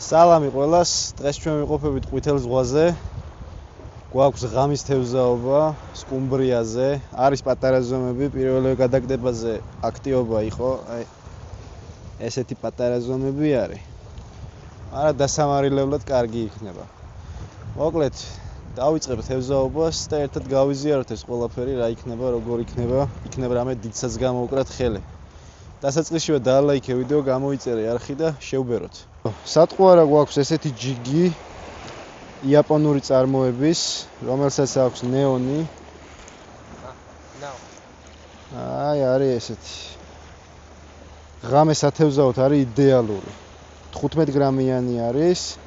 სალამი ყველას, დღეს ჩვენ ვიყოფებით ყვითელ ზღვაზე. გვაქვს ღამის თევზაობა, სკუმბრიაზე, არის პატარა ზომები, პირველივე გადაგდებაზე აქტიობა იყო, აი ესეთი პატარა ზომები არის. მაგრამ დასამარილებლად კარგი იქნება. მოკლედ, დავიწყებ თევზაობას და ერთად გავიზიაროთ ეს ყველაფერი, რა იქნება, როგორ იქნება, იქნება რამე დიდსაც გამოვკრათ ხელი. დასაწყისშივე დაალაიქე ვიდეო, გამოიწერე არხი და შევბეროთ. სატყუარა გვაქვს ესეთი ჯიგი იაპონური წარმოების, რომელსაც აქვს ნეონი. აი, არის ესეთი. ღამე სათევზაოდ არის იდეალური. 15 გრამიანი არის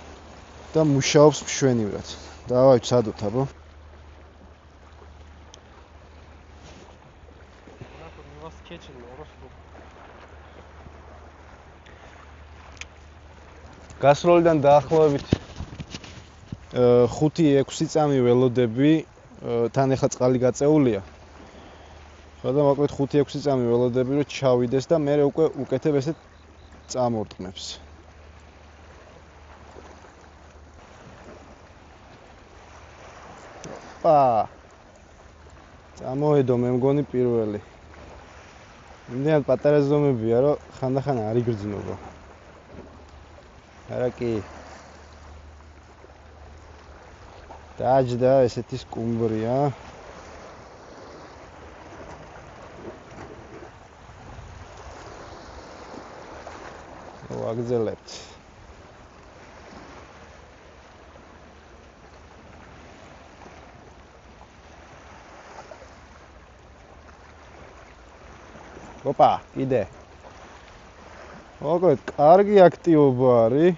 და მუშაობს მშვენივრად. დავაი ვცადოთ, აბა. გასროლიდან დაახლოებით 5-6 წამი ველოდები, თან ახლა წყალი გაწეულია. ხოდა მოკლედ 5-6 წამი ველოდები რომ ჩავიდეს და მე უკვე უკეთებ ესეთ წამორტყმებს. წამოედო მე მგონი პირველი. იმდენად პატარა ზომებია, რომ ხანდახან არ იგრძნობა. არა კი. დაჯდა ესეთი სკუმბრია. ვაგზელებთ. ოპა, კიდე. მოკლედ, კარგი აქტივობა არის.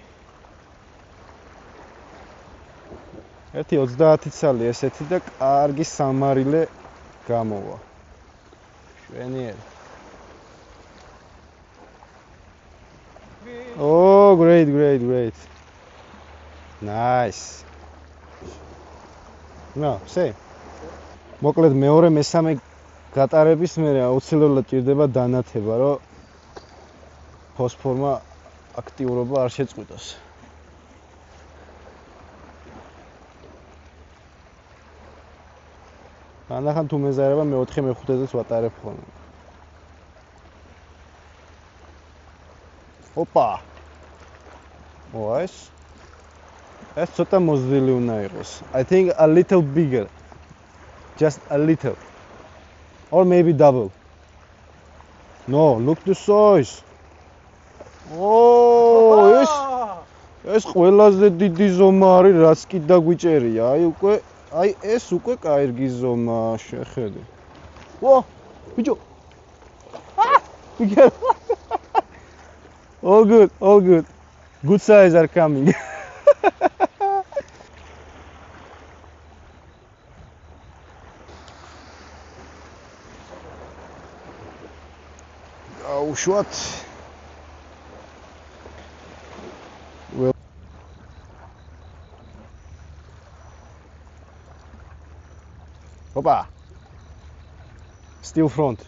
1.30 წალი ესეთი და კარგი სამარილე გამოვა. შვენიერი. Oh, great. Nice. No, say. მოკლედ მეორე მესამე გატარების მერე აუცილებლად ჭირდება დანათება, რომ ფოსფორმა აქტიურობა არ შეწყვიტოს. ხანდახან თუ მეზარება მე 4-5-დეც ვატარებ ხოლმე. ოპა. ეს ცოტა მოზრდილი უნდა იყოს. I think a little bigger. Just a little. Or maybe double. No, look the size. Oh, ეს ყველაზე დიდი ზომა არის, რაც კი დაგვიჭერია. აი ეს უკვე კარგი ზომა, შეხედე. ო, ბიჭო. All good. Good size are coming. Oh, shot. Well. Opa. Still front.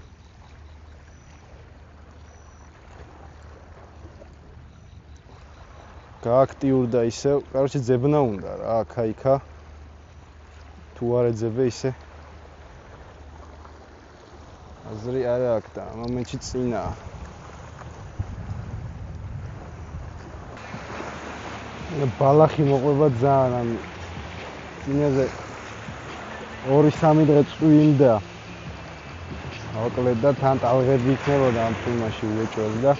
გააქტიურდა ისევ, короче, ძებნა უნდა რა, აქა-იქა. თუ არ ეძებე ისე. აზრი არ აქვს და მომენტში წინაა. ბალახი მოყვება ძალიან, ან წინაზე 2-3 დღე წვიმდა. მოკლედ და თან ტალღები იქნებოდა ამ ფილმაში უეჭვებს და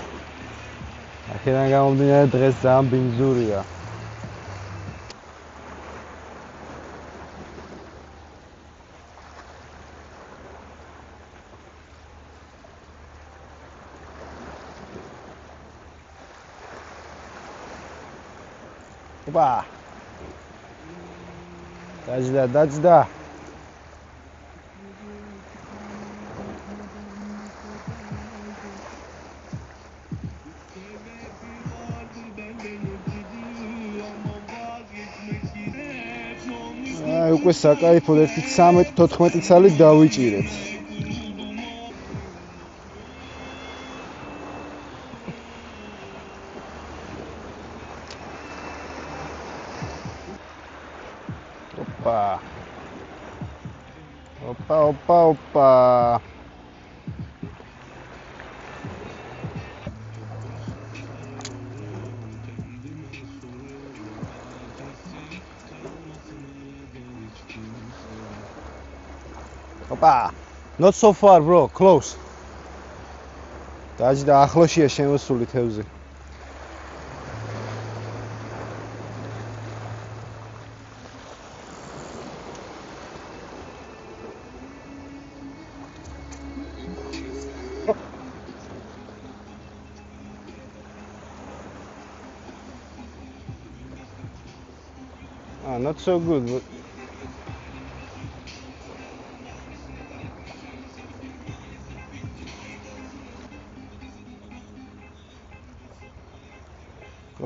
აქედან გამომდინარე დღეს ძალიან ბინძურია. ოპა. დაჯდა. უკვე საკაიფოდ 13-14 წალი დავიჭირეთ. Opa. Opa. Opa. Not so far, bro. Close. დაჯდა ახლოშია შემოსული თევზი. Not so good, but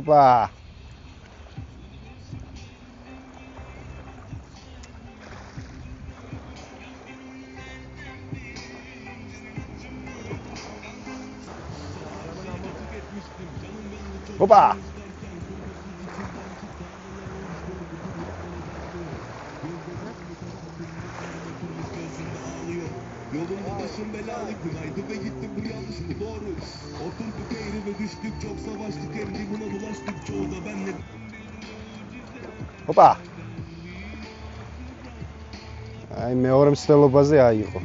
Opa! Opa! Yolun başım belalı kınaydı ve gittim bu yanlış mı doğru. Oturduk eğri ve düştük çok savaştık emri buna bulaştık çoğu da benle. Opa! Აი მეორე მცდელობაზე აიღო.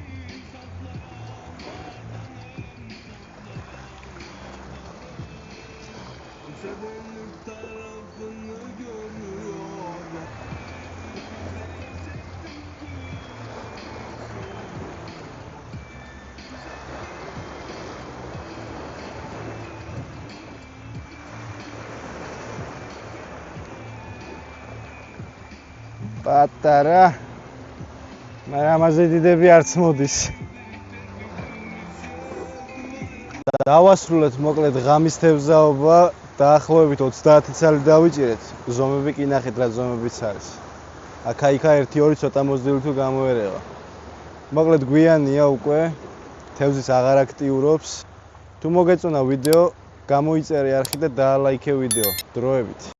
პატარა მაგრამ ამაზე დიდები არც მოდის. დავასრულეთ მოკლედ ღამის თევზაობა, დაახლოებით 30 წელი დავიჭირეთ. ზომები კი ნახეთ რა ზომებიც არის. აქა-იქა 1-2 ცოტა მოზრდილი თუ გამოერევა. მოკლედ გვიანია უკვე, თევზიც აღარ აქტიურობს. თუ მოგეწონა ვიდეო, გამოიწერე არხი და დაალაიქე ვიდეო. დროებით.